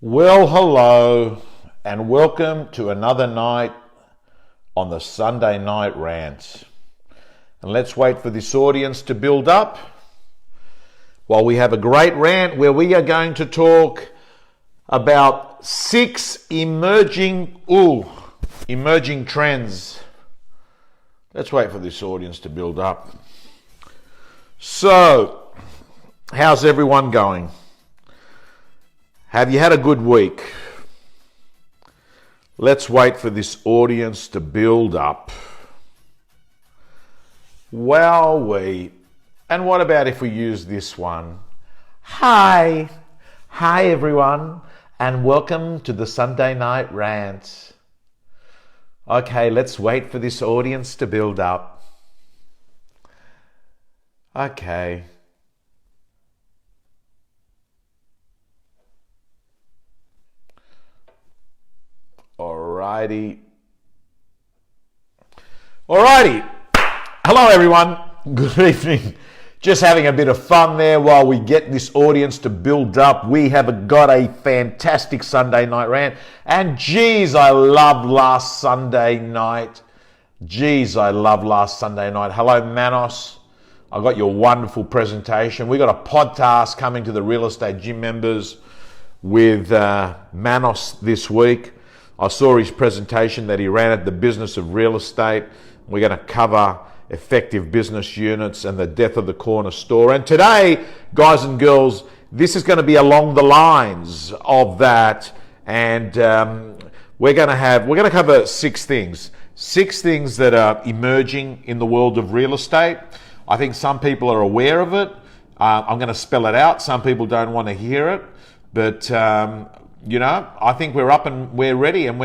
Well, hello, and welcome to another night on the Sunday Night Rant. And let's wait for this audience to build up while we have a great rant where we are going to talk about 6 emerging trends. Let's wait for this audience to build up. So, how's everyone going? Have you had a good week? Let's wait for this audience to build up. Wowee. And what about if we use this one? Hi everyone, and welcome to the Sunday Night Rant. Okay, let's wait for this audience to build up. Okay. Alrighty. Hello everyone. Good evening. Just having a bit of fun there while we get this audience to build up. We have got a fantastic Sunday night rant. And geez, I loved last Sunday night. Hello Manos. I got your wonderful presentation. We got a podcast coming to the Real Estate Gym members with Manos this week. I saw his presentation that he ran at the business of real estate. We're going to cover effective business units and the death of the corner store. And today, guys and girls, this is going to be along the lines of that. And we're going to cover 6 things. 6 things that are emerging in the world of real estate. I think some people are aware of it. I'm going to spell it out. Some people don't want to hear it, but I think we're up and we're ready, and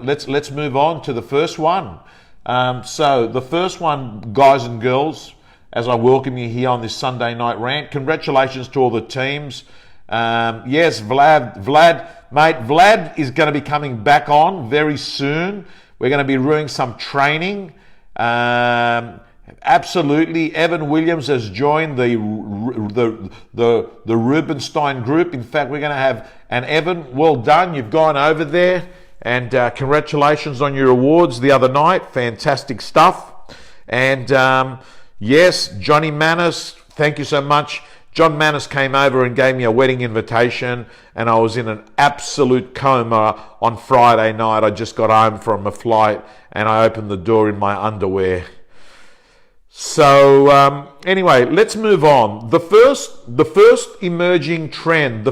let's move on to the first one. So the first one, guys and girls, as I welcome you here on this Sunday night rant, congratulations to all the teams. Yes, Vlad, mate, Vlad is going to be coming back on very soon. We're going to be doing some training. Absolutely, Evan Williams has joined the Rubenstein group. In fact, we're going to have, and Evan, well done. You've gone over there, and congratulations on your awards the other night. Fantastic stuff. And yes, Johnny Manis, thank you so much. John Manis came over and gave me a wedding invitation, and I was in an absolute coma on Friday night. I just got home from a flight, and I opened the door in my underwear. So anyway, let's move on. The first emerging trend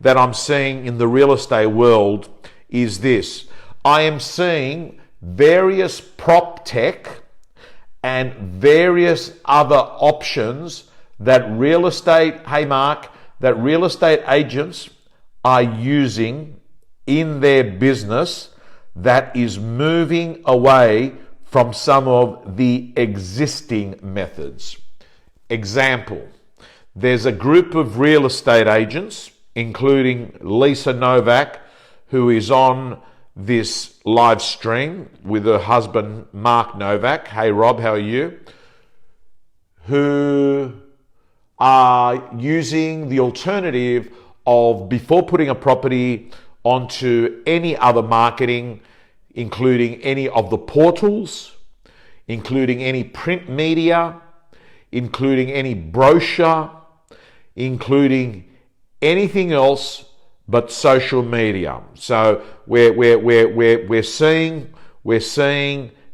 that I'm seeing in the real estate world is this. I am seeing various Proptech and various other options that real estate agents are using in their business that is moving away from some of the existing methods. Example, there's a group of real estate agents, including Lisa Novak, who is on this live stream with her husband, Mark Novak. Hey Rob, how are you? Who are using the alternative of, before putting a property onto any other marketing, including any of the portals, including any print media, including any brochure, including anything else but social media. So we're seeing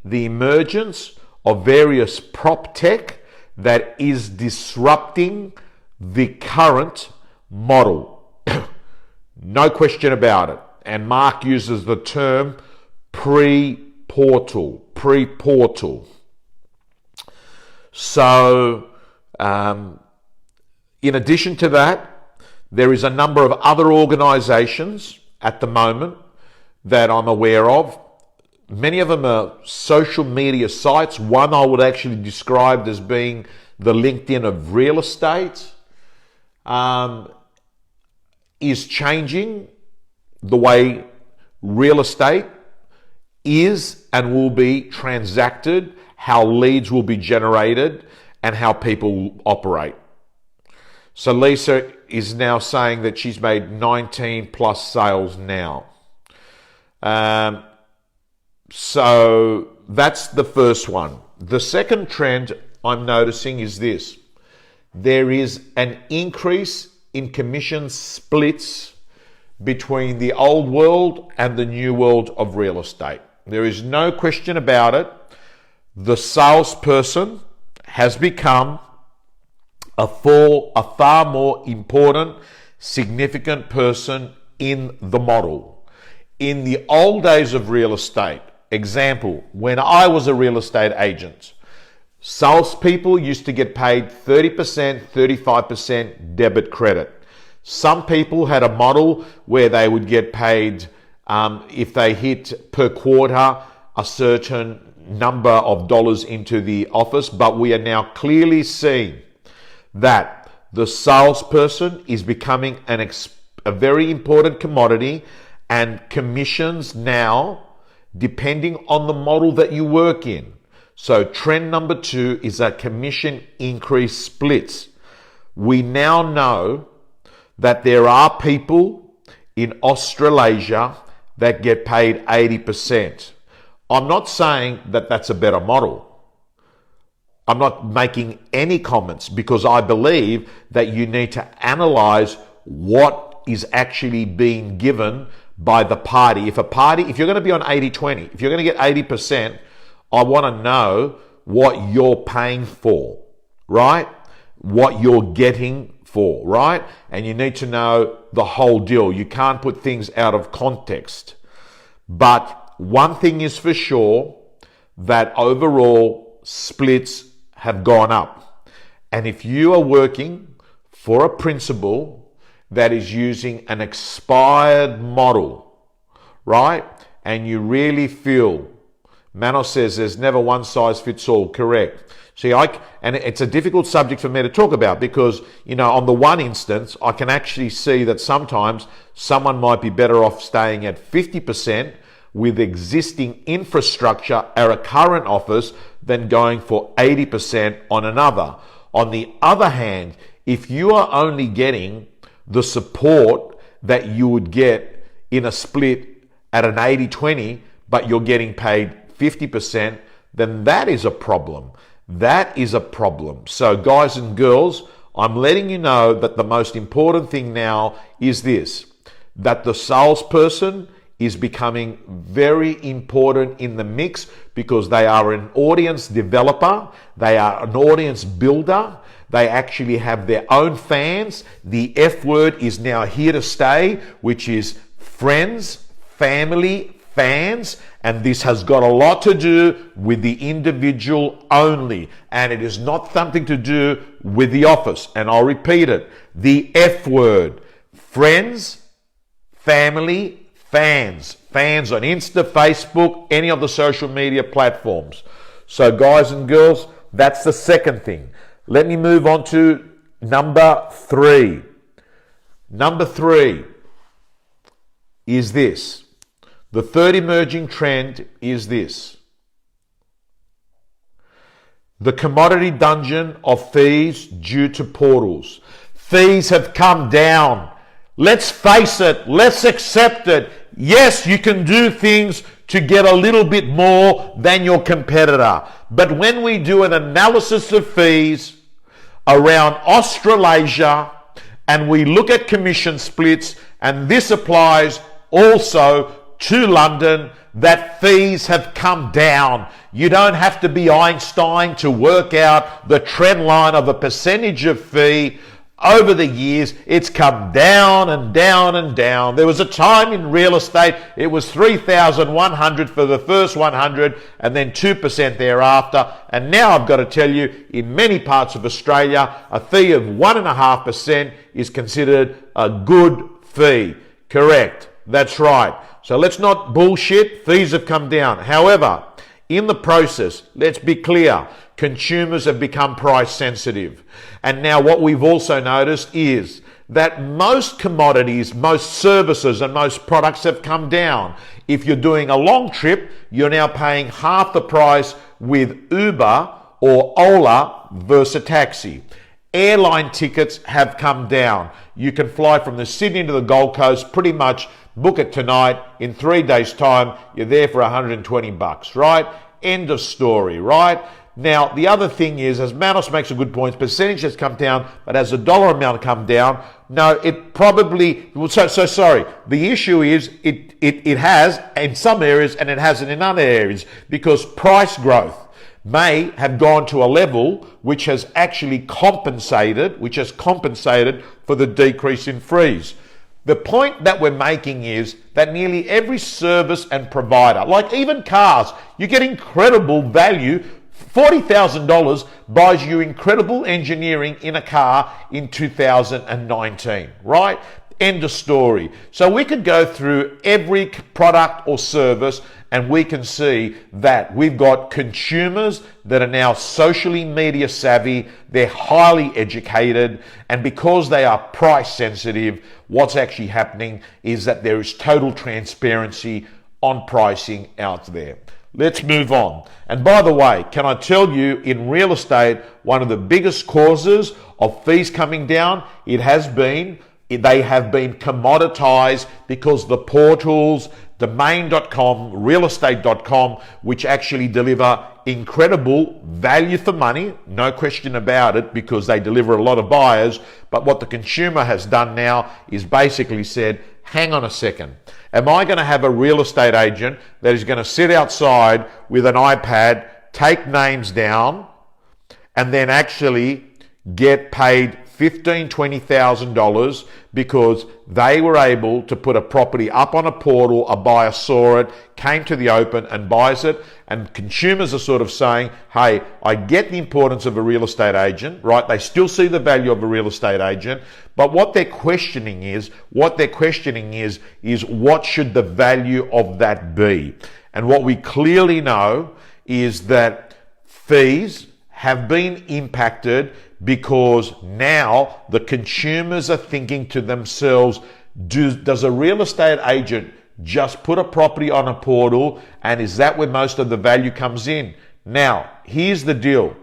the emergence of various Proptech that is disrupting the current model. No question about it. And Mark uses the term pre-portal. So, in addition to that, there is a number of other organizations at the moment that I'm aware of. Many of them are social media sites. One I would actually describe as being the LinkedIn of real estate, is changing the way real estate is and will be transacted, how leads will be generated, and how people operate. So Lisa is now saying that she's made 19 plus sales now. So that's the first one. The second trend I'm noticing is this. There is an increase in commission splits between the old world and the new world of real estate. There is no question about it. The salesperson has become a far more important, significant person in the model. In the old days of real estate, example, when I was a real estate agent, salespeople used to get paid 30%, 35% debit credit. Some people had a model where they would get paid if they hit per quarter a certain number of dollars into the office, but we are now clearly seeing that the salesperson is becoming a very important commodity, and commissions now, depending on the model that you work in. So trend number 2 is that commission increase splits. We now know that there are people in Australasia that get paid 80%. I'm not saying that that's a better model. I'm not making any comments because I believe that you need to analyze what is actually being given by the party. If you're going to be on 80-20, if you're going to get 80%, I want to know what you're paying for, right? What you're getting for, right? And you need to know the whole deal. You can't put things out of context. But one thing is for sure, that overall splits have gone up. And if you are working for a principal that is using an expired model, right? And you really feel, Manos says there's never one size fits all, correct. See, and it's a difficult subject for me to talk about because, on the one instance, I can actually see that sometimes someone might be better off staying at 50% with existing infrastructure at a current office than going for 80% on another. On the other hand, if you are only getting the support that you would get in a split at an 80-20, but you're getting paid 50%, then that is a problem. That is a problem. So guys and girls, I'm letting you know that the most important thing now is this, that the salesperson is becoming very important in the mix because they are an audience developer, they are an audience builder, they actually have their own fans. The F word is now here to stay, which is friends, family, fans, and this has got a lot to do with the individual only, and it is not something to do with the office. And I'll repeat it, the F word, friends, family, fans on Insta, Facebook, any of the social media platforms. So guys and girls, that's the second thing. Let me move on to number 3. Number 3 is this. The third emerging trend is this. The commodity dungeon of fees due to portals. Fees have come down. Let's face it. Let's accept it. Yes, you can do things to get a little bit more than your competitor. But when we do an analysis of fees around Australasia and we look at commission splits, and this applies also to London, that fees have come down. You don't have to be Einstein to work out the trend line of a percentage of fee. Over the years, it's come down and down and down. There was a time in real estate, it was 3,100 for the first 100 and then 2% thereafter. And now I've got to tell you, in many parts of Australia, a fee of 1.5% is considered a good fee. Correct. That's right. So let's not bullshit. Fees have come down. However, in the process, let's be clear, consumers have become price sensitive. And now what we've also noticed is that most commodities, most services and most products have come down. If you're doing a long trip, you're now paying half the price with Uber or Ola versus a taxi. Airline tickets have come down. You can fly from the Sydney to the Gold Coast, pretty much book it tonight. In 3 days' time, you're there for $120, right? End of story, right? Now, the other thing is, as Manos makes a good point, percentage has come down, but has the dollar amount come down? No, it probably, sorry. The issue is it has in some areas and it hasn't in other areas, because price growth may have gone to a level which has actually compensated for the decrease in fees. The point that we're making is that nearly every service and provider, like even cars, you get incredible value. $40,000 buys you incredible engineering in a car in 2019, right? End of story. So we could go through every product or service and we can see that we've got consumers that are now socially media savvy, they're highly educated, and because they are price sensitive, what's actually happening is that there is total transparency on pricing out there. Let's move on. And by the way, can I tell you, in real estate, one of the biggest causes of fees coming down, they have been commoditized, because the portals, domain.com, realestate.com, which actually deliver incredible value for money, no question about it, because they deliver a lot of buyers. But what the consumer has done now is basically said, hang on a second. Am I going to have a real estate agent that is going to sit outside with an iPad, take names down, and then actually get paid $15,000, $20,000 because they were able to put a property up on a portal, a buyer saw it, came to the open and buys it, and consumers are sort of saying, hey, I get the importance of a real estate agent, right? They still see the value of a real estate agent, but what they're questioning is what should the value of that be? And what we clearly know is that fees have been impacted because now the consumers are thinking to themselves, does a real estate agent just put a property on a portal, and is that where most of the value comes in? Now, here's the deal.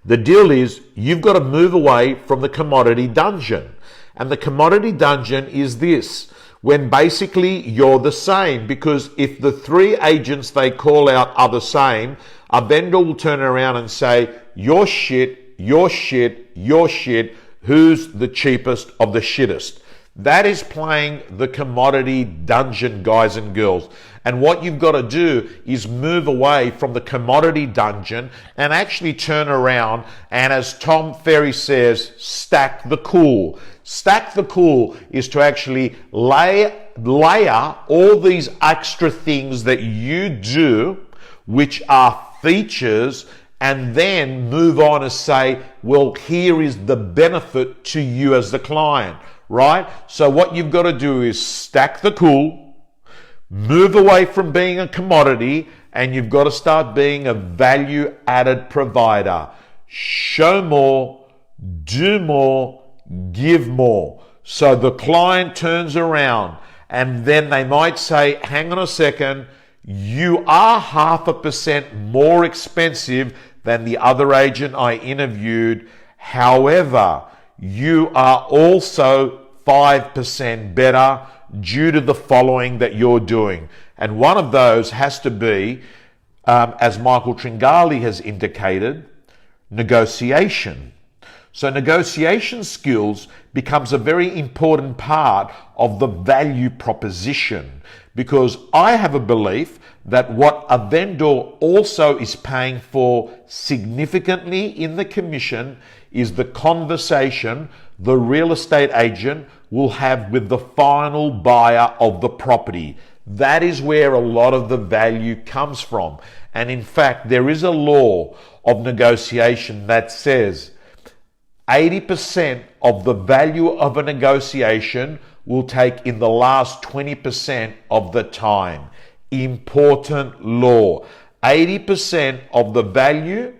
The deal is you've got to move away from the commodity dungeon. And the commodity dungeon is this, when basically you're the same, because if the three agents they call out are the same, a vendor will turn around and say, you're shit, who's the cheapest of the shittest? That is playing the commodity dungeon, guys and girls. And what you've got to do is move away from the commodity dungeon and actually turn around and, as Tom Ferry says, stack the cool. Stack the cool is to actually layer all these extra things that you do, which are features, and then move on and say, well, here is the benefit to you as the client, right? So what you've got to do is stack the cool, move away from being a commodity, and you've got to start being a value-added provider. Show more, do more, give more. So the client turns around and then they might say, hang on a second, you are 0.5% more expensive than the other agent I interviewed. However, you are also 5% better due to the following that you're doing. And one of those has to be, as Michael Tringali has indicated, negotiation. So negotiation skills becomes a very important part of the value proposition, because I have a belief that what a vendor also is paying for significantly in the commission is the conversation the real estate agent will have with the final buyer of the property. That is where a lot of the value comes from. And in fact, there is a law of negotiation that says 80% of the value of a negotiation will take in the last 20% of the time. Important law. 80% of the value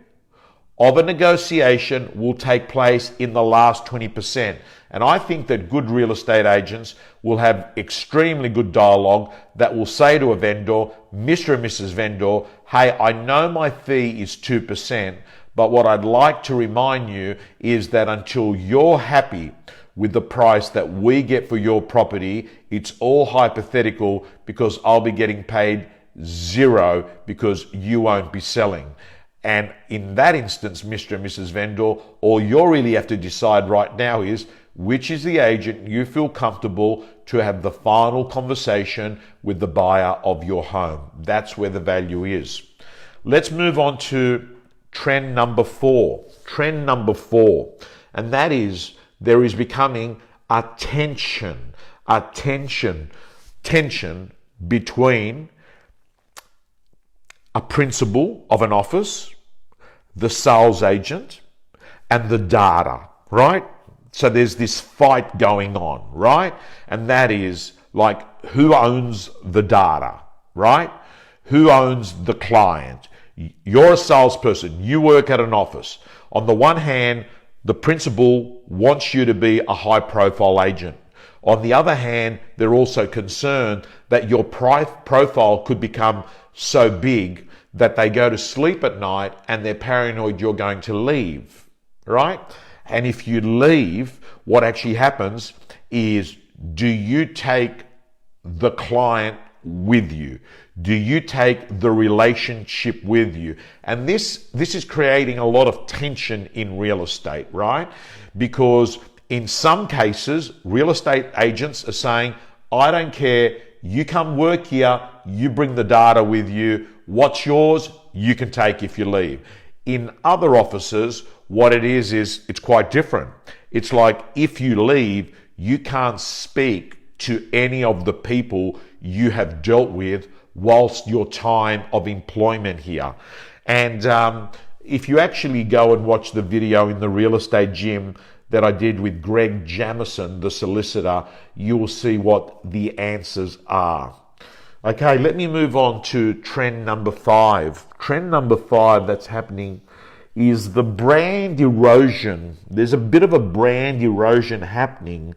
of a negotiation will take place in the last 20%. And I think that good real estate agents will have extremely good dialogue that will say to a vendor, Mr. and Mrs. Vendor, hey, I know my fee is 2%, But what I'd like to remind you is that until you're happy with the price that we get for your property, it's all hypothetical, because I'll be getting paid zero because you won't be selling. And in that instance, Mr. and Mrs. Vendor, all you really have to decide right now is which is the agent you feel comfortable to have the final conversation with the buyer of your home. That's where the value is. Let's move on to trend number 4. Trend number 4, and that is there is becoming a tension between a principal of an office, the sales agent, and the data, right? So there's this fight going on, right? And that is like, who owns the data, right? Who owns the client? You're a salesperson. You work at an office. On the one hand, the principal wants you to be a high-profile agent. On the other hand, they're also concerned that your profile could become so big that they go to sleep at night and they're paranoid you're going to leave, right? And if you leave, what actually happens is, do you take the client with you? Do you take the relationship with you? And this is creating a lot of tension in real estate, right? Because in some cases, real estate agents are saying, I don't care, you come work here, you bring the data with you, what's yours, you can take if you leave. In other offices, what it is it's quite different. It's like, if you leave, you can't speak to any of the people you have dealt with whilst your time of employment here. And if you actually go and watch the video in the real estate gym that I did with Greg Jamison, the solicitor, you will see what the answers are. Okay, let me move on to trend number 5. Trend number 5 that's happening is the brand erosion. There's a bit of a brand erosion happening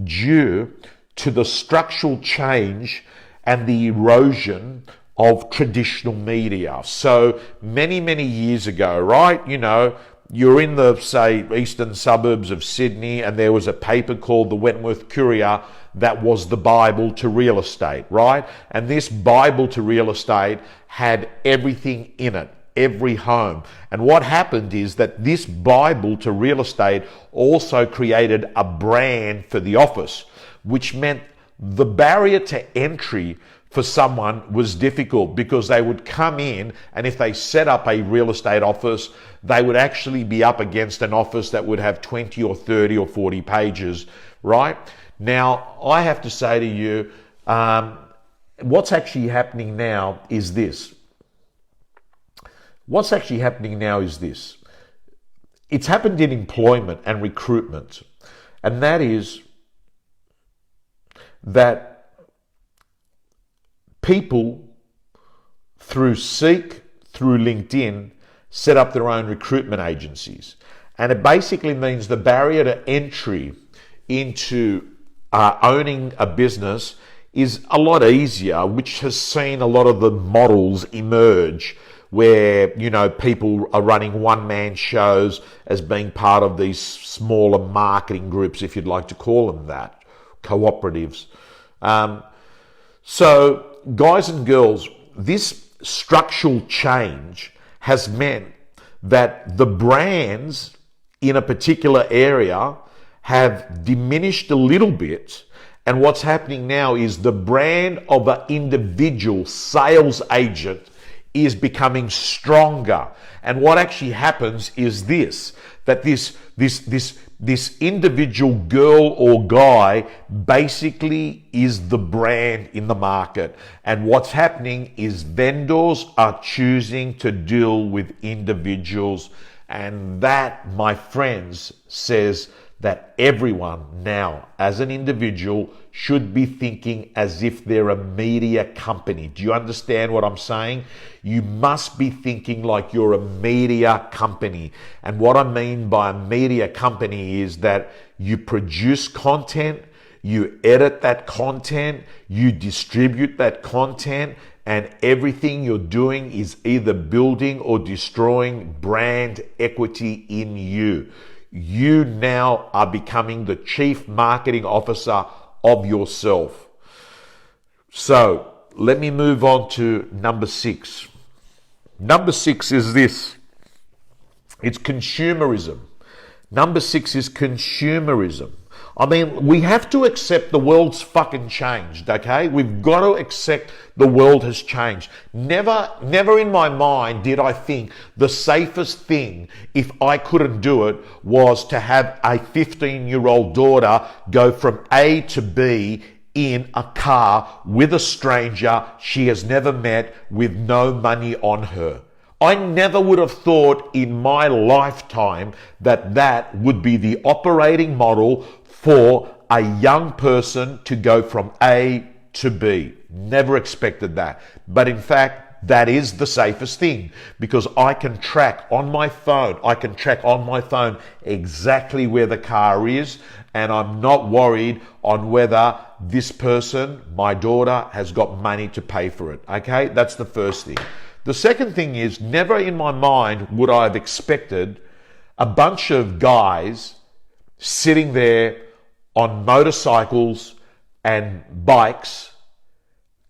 due to the structural change and the erosion of traditional media. So many years ago, right? You know, you're in the, say, eastern suburbs of Sydney, and there was a paper called the Wentworth Courier that was the Bible to real estate, right? And this Bible to real estate had everything in it, every home. And what happened is that this Bible to real estate also created a brand for the office, which meant the barrier to entry for someone was difficult, because they would come in, and if they set up a real estate office, they would actually be up against an office that would have 20 or 30 or 40 pages, right? Now, I have to say to you, what's actually happening now is this. What's actually happening now is this. It's happened in employment and recruitment, and that is that people through Seek, through LinkedIn, set up their own recruitment agencies. And it basically means the barrier to entry into owning a business is a lot easier, which has seen a lot of the models emerge where, you know, people are running one-man shows as being part of these smaller marketing groups, if you'd like to call them that, cooperatives. So, guys and girls, this structural change has meant that the brands in a particular area have diminished a little bit, and what's happening now is the brand of an individual sales agent is becoming stronger. And what actually happens is this, that this individual girl or guy basically is the brand in the market. And what's happening is vendors are choosing to deal with individuals. And that, my friends, says that everyone now, as an individual, should be thinking as if they're a media company. Do you understand what I'm saying? You must be thinking like you're a media company. And what I mean by a media company is that you produce content, you edit that content, you distribute that content, and everything you're doing is either building or destroying brand equity in you. You now are becoming the chief marketing officer of yourself. So let me move on to number 6. Number 6 is this. It's consumerism. Number 6 is consumerism. I mean, we have to accept the world's fucking changed, okay? We've got to accept the world has changed. Never in my mind did I think the safest thing, if I couldn't do it, was to have a 15-year-old daughter go from A to B in a car with a stranger she has never met with no money on her. I never would have thought in my lifetime that that would be the operating model for a young person to go from A to B. Never expected that. But in fact, that is the safest thing, because I can track on my phone exactly where the car is, and I'm not worried on whether this person, my daughter, has got money to pay for it. Okay, that's the first thing. The second thing is, never in my mind would I have expected a bunch of guys sitting there on motorcycles and bikes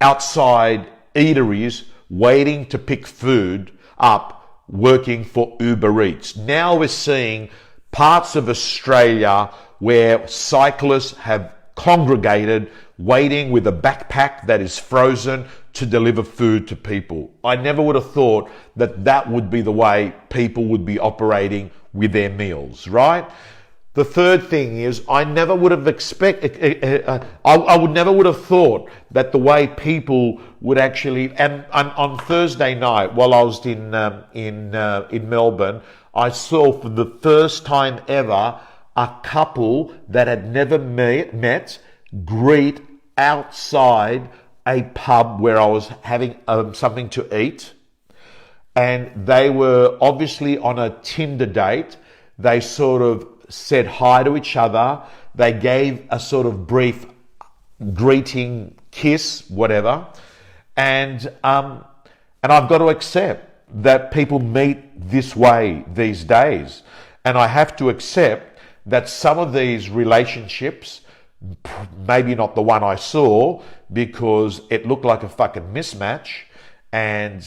outside eateries waiting to pick food up, working for Uber Eats. Now we're seeing parts of Australia where cyclists have congregated waiting with a backpack that is frozen to deliver food to people. I never would have thought that that would be the way people would be operating with their meals, right? The third thing is, I never would have I would never would have thought that the way people would actually, and on Thursday night while I was in Melbourne, I saw for the first time ever a couple that had never met greet outside a pub where I was having something to eat, and they were obviously on a Tinder date. They sort of said hi to each other. They gave a sort of brief greeting, kiss, whatever, and I've got to accept that people meet this way these days, and I have to accept that some of these relationships, maybe not the one I saw because it looked like a fucking mismatch, and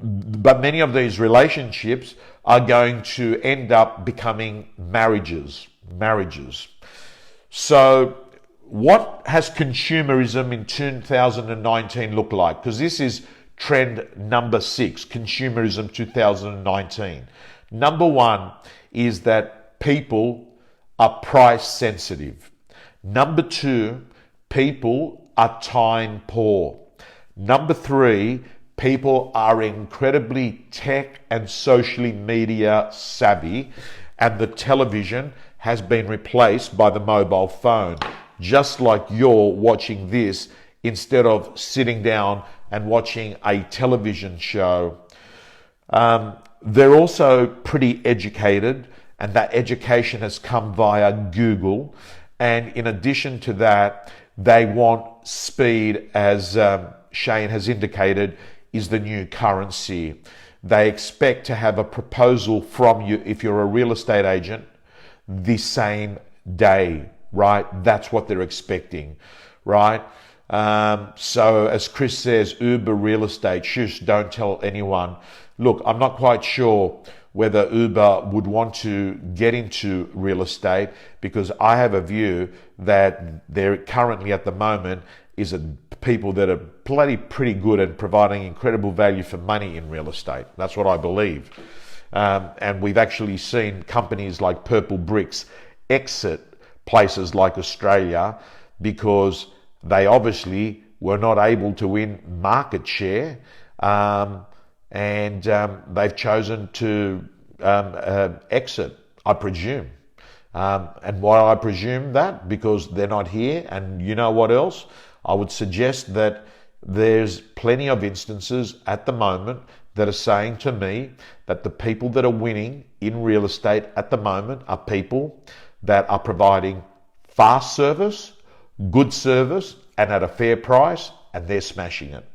but many of these relationships are going to end up becoming marriages. So what has consumerism in 2019 look like? Because this is trend number 6, consumerism 2019. Number 1 is that people are price sensitive. Number 2, people are time poor. Number 3, people are incredibly tech and socially media savvy, and the television has been replaced by the mobile phone, just like you're watching this instead of sitting down and watching a television show. They're also pretty educated, and that education has come via Google. And in addition to that, they want speed, as Shane has indicated, is the new currency. They expect to have a proposal from you if you're a real estate agent the same day, right? That's what they're expecting, right? So as Chris says, Uber real estate, shush, don't tell anyone. Look, I'm not quite sure whether Uber would want to get into real estate, because I have a view that there currently at the moment is people that are pretty good at providing incredible value for money in real estate. That's what I believe. And we've actually seen companies like Purple Bricks exit places like Australia because they obviously were not able to win market share, and they've chosen to exit, I presume. And why I presume that? Because they're not here. And you know what else? I would suggest that there's plenty of instances at the moment that are saying to me that the people that are winning in real estate at the moment are people that are providing fast service, good service, and at a fair price, and they're smashing it.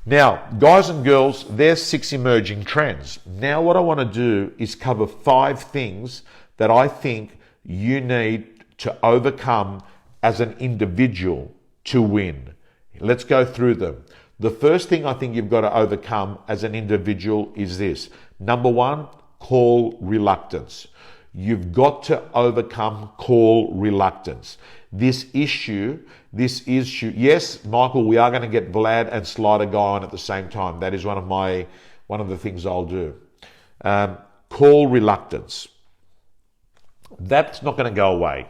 Now, guys and girls, there's 6 emerging trends. Now what I want to do is cover 5 things that I think you need to overcome as an individual to win. Let's go through them. The first thing I think you've got to overcome as an individual is this. Number 1, call reluctance. You've got to overcome call reluctance. This issue, yes, Michael, we are going to get Vlad and Slider Guy on at the same time. That is one of the things I'll do. Call reluctance. That's not going to go away.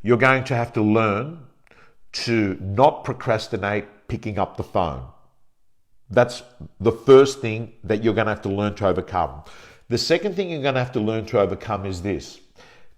You're going to have to learn to not procrastinate picking up the phone. That's the first thing that you're going to have to learn to overcome. The second thing you're going to have to learn to overcome is this: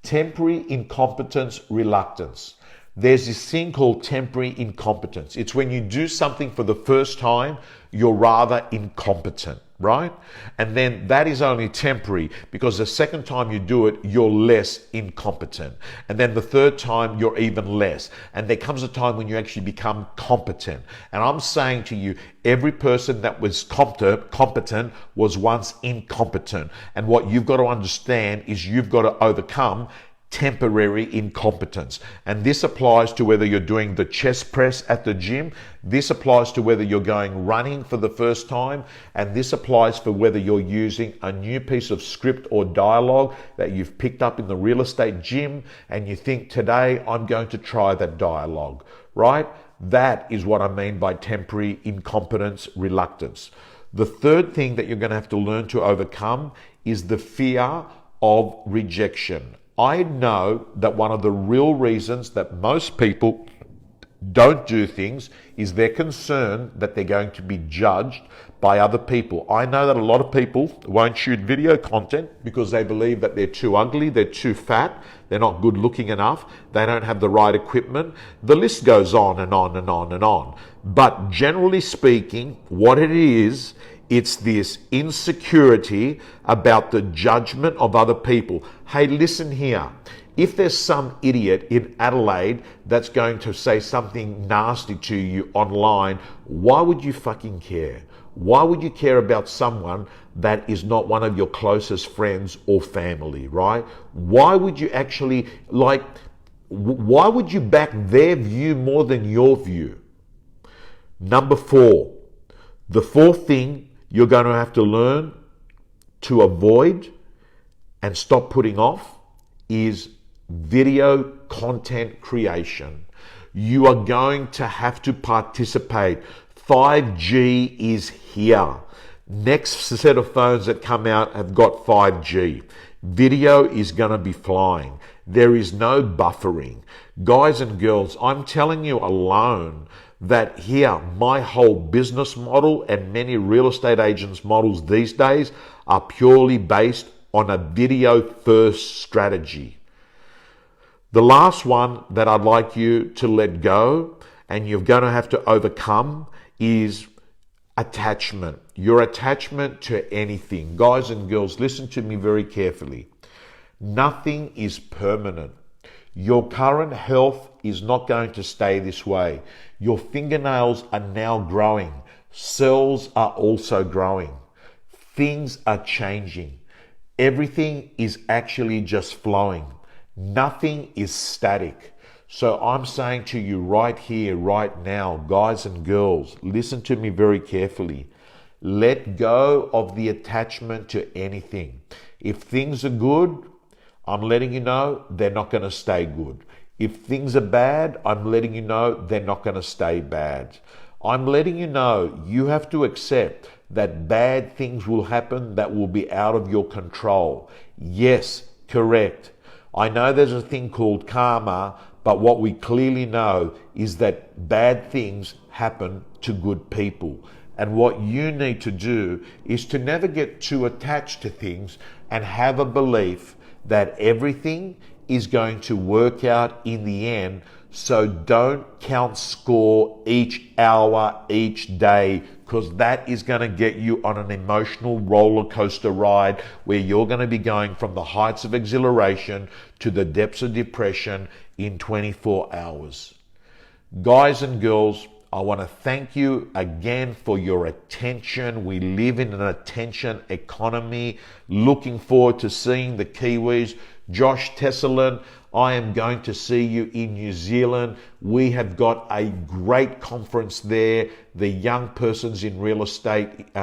temporary incompetence reluctance. There's this thing called temporary incompetence. It's when you do something for the first time, you're rather incompetent, right? And then that is only temporary, because the second time you do it, you're less incompetent. And then the third time, you're even less. And there comes a time when you actually become competent. And I'm saying to you, every person that was competent was once incompetent. And what you've got to understand is you've got to overcome temporary incompetence. And this applies to whether you're doing the chest press at the gym. This applies to whether you're going running for the first time. And this applies for whether you're using a new piece of script or dialogue that you've picked up in the real estate gym and you think, today I'm going to try that dialogue, right? That is what I mean by temporary incompetence reluctance. The third thing that you're going to have to learn to overcome is the fear of rejection. I know that one of the real reasons that most people don't do things is they're concerned that they're going to be judged by other people. I know that a lot of people won't shoot video content because they believe that they're too ugly, they're too fat, they're not good looking enough, they don't have the right equipment. The list goes on and on and on and on. But generally speaking, what it is, it's this insecurity about the judgment of other people. Hey, listen here. If there's some idiot in Adelaide that's going to say something nasty to you online, why would you fucking care? Why would you care about someone that is not one of your closest friends or family, right? Why would you actually, why would you back their view more than your view? Number 4, the fourth thing you're going to have to learn to avoid and stop putting off is video content creation. You are going to have to participate. 5G is here. Next set of phones that come out have got 5G. Video is going to be flying. There is no buffering. Guys and girls, I'm telling you alone that here, my whole business model and many real estate agents' models these days are purely based on a video-first strategy. The last one that I'd like you to let go and you're going to have to overcome is attachment. Your attachment to anything. Guys and girls, listen to me very carefully. Nothing is permanent. Your current health is not going to stay this way. Your fingernails are now growing. Cells are also growing. Things are changing. Everything is actually just flowing. Nothing is static. So I'm saying to you right here, right now, guys and girls, listen to me very carefully. Let go of the attachment to anything. If things are good, I'm letting you know they're not going to stay good. If things are bad, I'm letting you know they're not going to stay bad. I'm letting you know you have to accept that bad things will happen that will be out of your control. Yes, correct. I know there's a thing called karma, but what we clearly know is that bad things happen to good people. And what you need to do is to never get too attached to things and have a belief that everything is going to work out in the end. So don't count score each hour, each day, because that is going to get you on an emotional roller coaster ride where you're going to be going from the heights of exhilaration to the depths of depression in 24 hours. Guys and girls, I want to thank you again for your attention. We live in an attention economy. Looking forward to seeing the Kiwis. Josh Tesselin, I am going to see you in New Zealand. We have got a great conference there, the Young Persons in Real Estate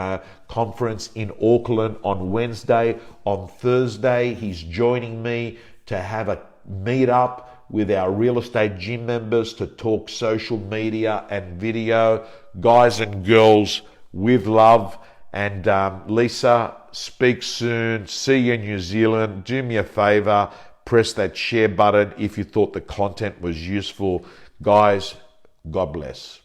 conference in Auckland on Wednesday. On Thursday, he's joining me to have a meet up with our real estate gym members to talk social media and video. Guys and girls, with love. And Lisa, speak soon. See you in New Zealand. Do me a favor, press that share button if you thought the content was useful. Guys, God bless.